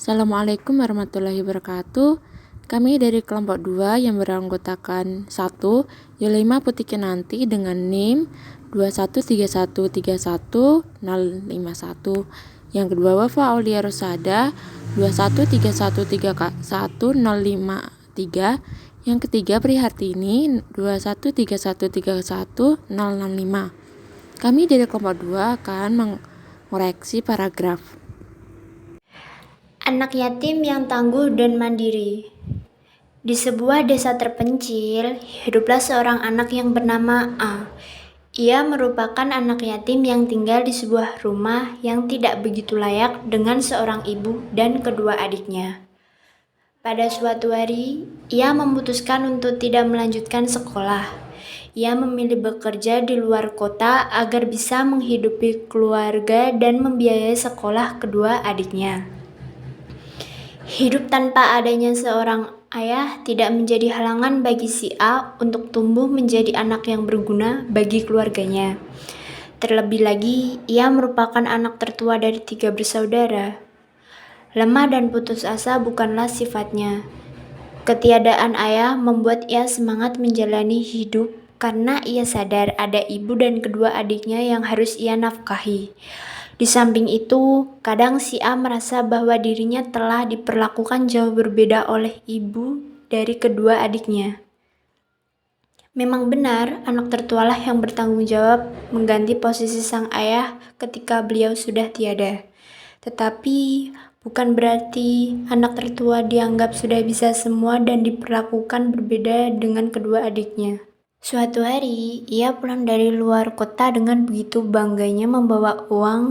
Assalamualaikum warahmatullahi wabarakatuh. Kami dari kelompok 2 yang beranggotakan 1, Yulima Putih Kinanti dengan NIM 213131051. Yang kedua, Wafa Aulia Rosada 213131053. Yang ketiga, Prihartini 213131065. Kami dari kelompok 2 akan mengoreksi paragraf. Anak yatim yang tangguh dan mandiri. Di sebuah desa terpencil, hiduplah seorang anak yang bernama A. Ia merupakan anak yatim yang tinggal di sebuah rumah yang tidak begitu layak dengan seorang ibu dan kedua adiknya. Pada suatu hari, ia memutuskan untuk tidak melanjutkan sekolah. Ia memilih bekerja di luar kota agar bisa menghidupi keluarga dan membiayai sekolah kedua adiknya. Hidup tanpa adanya seorang ayah tidak menjadi halangan bagi si A untuk tumbuh menjadi anak yang berguna bagi keluarganya. Terlebih lagi, ia merupakan anak tertua dari 3 bersaudara. Lemah dan putus asa bukanlah sifatnya. Ketiadaan ayah membuat ia semangat menjalani hidup karena ia sadar ada ibu dan kedua adiknya yang harus ia nafkahi. Di samping itu, kadang si A merasa bahwa dirinya telah diperlakukan jauh berbeda oleh ibu dari kedua adiknya. Memang benar, anak tertualah yang bertanggung jawab mengganti posisi sang ayah ketika beliau sudah tiada. Tetapi, bukan berarti anak tertua dianggap sudah bisa semua dan diperlakukan berbeda dengan kedua adiknya. Suatu hari, ia pulang dari luar kota dengan begitu bangganya membawa uang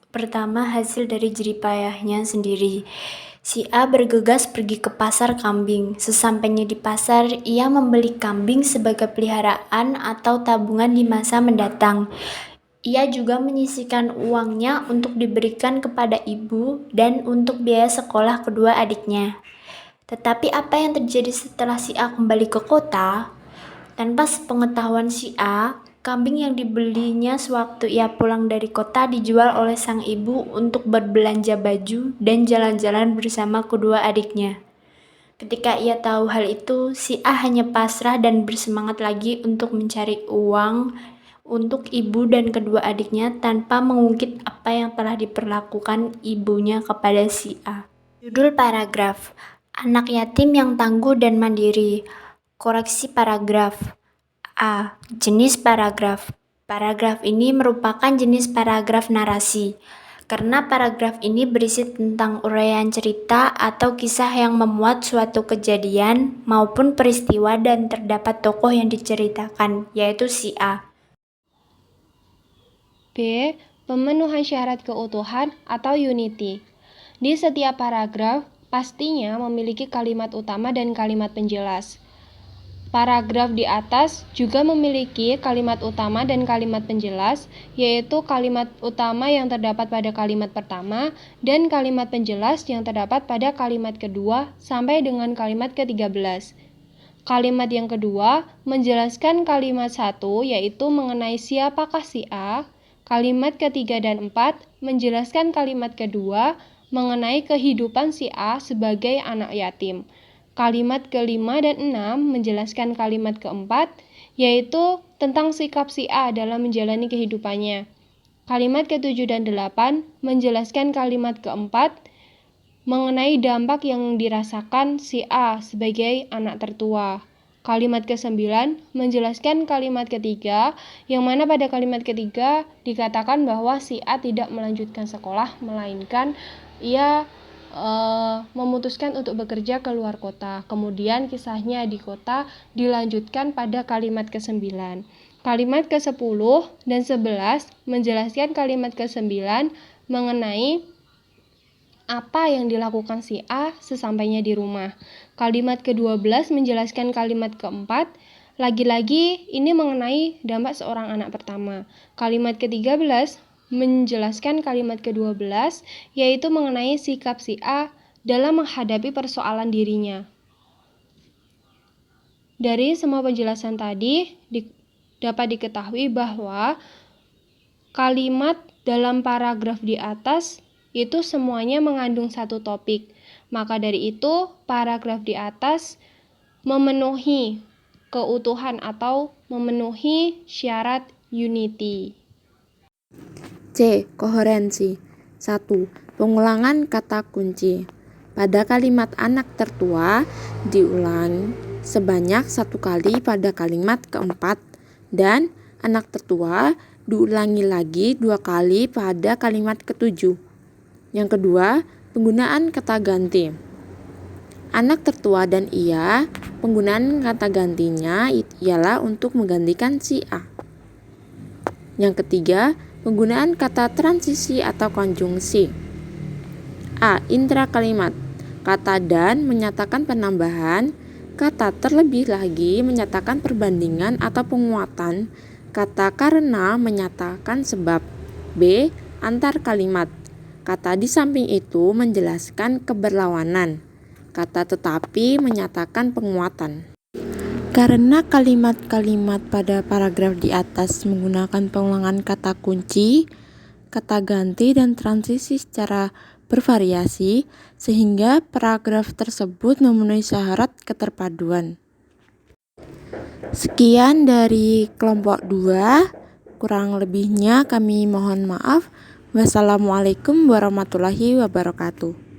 pertama hasil dari jeripayahnya sendiri. Si A bergegas pergi ke pasar kambing. Sesampainya di pasar, ia membeli kambing sebagai peliharaan atau tabungan di masa mendatang. Ia juga menyisihkan uangnya untuk diberikan kepada ibu dan untuk biaya sekolah kedua adiknya. Tetapi apa yang terjadi setelah si A kembali ke kota? Tanpa sepengetahuan si A, kambing yang dibelinya sewaktu ia pulang dari kota dijual oleh sang ibu untuk berbelanja baju dan jalan-jalan bersama kedua adiknya. Ketika ia tahu hal itu, si A hanya pasrah dan bersemangat lagi untuk mencari uang untuk ibu dan kedua adiknya tanpa mengungkit apa yang telah diperlakukan ibunya kepada si A. Judul paragraf: Anak yatim yang tangguh dan mandiri. Koreksi paragraf. A. Jenis paragraf. Paragraf ini merupakan jenis paragraf narasi, karena paragraf ini berisi tentang uraian cerita atau kisah yang memuat suatu kejadian maupun peristiwa dan terdapat tokoh yang diceritakan, yaitu si A. B. Pemenuhan syarat keutuhan atau unity. Di setiap paragraf, pastinya memiliki kalimat utama dan kalimat penjelas. Paragraf di atas juga memiliki kalimat utama dan kalimat penjelas, yaitu kalimat utama yang terdapat pada kalimat pertama dan kalimat penjelas yang terdapat pada kalimat kedua sampai dengan kalimat ke-13. Kalimat yang kedua menjelaskan kalimat 1, yaitu mengenai siapakah si A. Kalimat ketiga dan 4 menjelaskan kalimat kedua mengenai kehidupan si A sebagai anak yatim. Kalimat kelima dan 6 menjelaskan kalimat keempat, yaitu tentang sikap si A dalam menjalani kehidupannya. Kalimat ketujuh dan 8 menjelaskan kalimat keempat mengenai dampak yang dirasakan si A sebagai anak tertua. Kalimat ke-9 menjelaskan kalimat ketiga, yang mana pada kalimat ketiga dikatakan bahwa si A tidak melanjutkan sekolah, melainkan ia memutuskan untuk bekerja ke luar kota. Kemudian kisahnya di kota dilanjutkan pada kalimat ke-9. Kalimat ke-10 dan 11 menjelaskan kalimat ke-9 mengenai apa yang dilakukan si A sesampainya di rumah. Kalimat ke-12 menjelaskan kalimat keempat. Lagi-lagi ini mengenai dampak seorang anak pertama. Kalimat ke-13 menjelaskan kalimat ke-12, yaitu mengenai sikap si A dalam menghadapi persoalan dirinya. Dari semua penjelasan tadi dapat diketahui bahwa kalimat dalam paragraf di atas itu semuanya mengandung satu topik. Maka dari itu, paragraf di atas memenuhi keutuhan atau memenuhi syarat unity. C. Koherensi. 1. Pengulangan kata kunci. Pada kalimat anak tertua diulang sebanyak 1 kali pada kalimat keempat dan anak tertua diulangi lagi 2 kali pada kalimat ketujuh. Yang kedua, penggunaan kata ganti. Anak tertua dan ia, penggunaan kata gantinya ialah untuk menggantikan si A. Yang ketiga, penggunaan kata transisi atau konjungsi. A. Intra kalimat. Kata dan menyatakan penambahan, kata terlebih lagi menyatakan perbandingan atau penguatan, kata karena menyatakan sebab. B. Antar kalimat. Kata di samping itu menjelaskan keberlawanan, kata tetapi menyatakan penguatan. Karena kalimat-kalimat pada paragraf di atas menggunakan pengulangan kata kunci, kata ganti, dan transisi secara bervariasi, sehingga paragraf tersebut memenuhi syarat keterpaduan. Sekian dari kelompok 2, kurang lebihnya kami mohon maaf. Wassalamualaikum warahmatullahi wabarakatuh.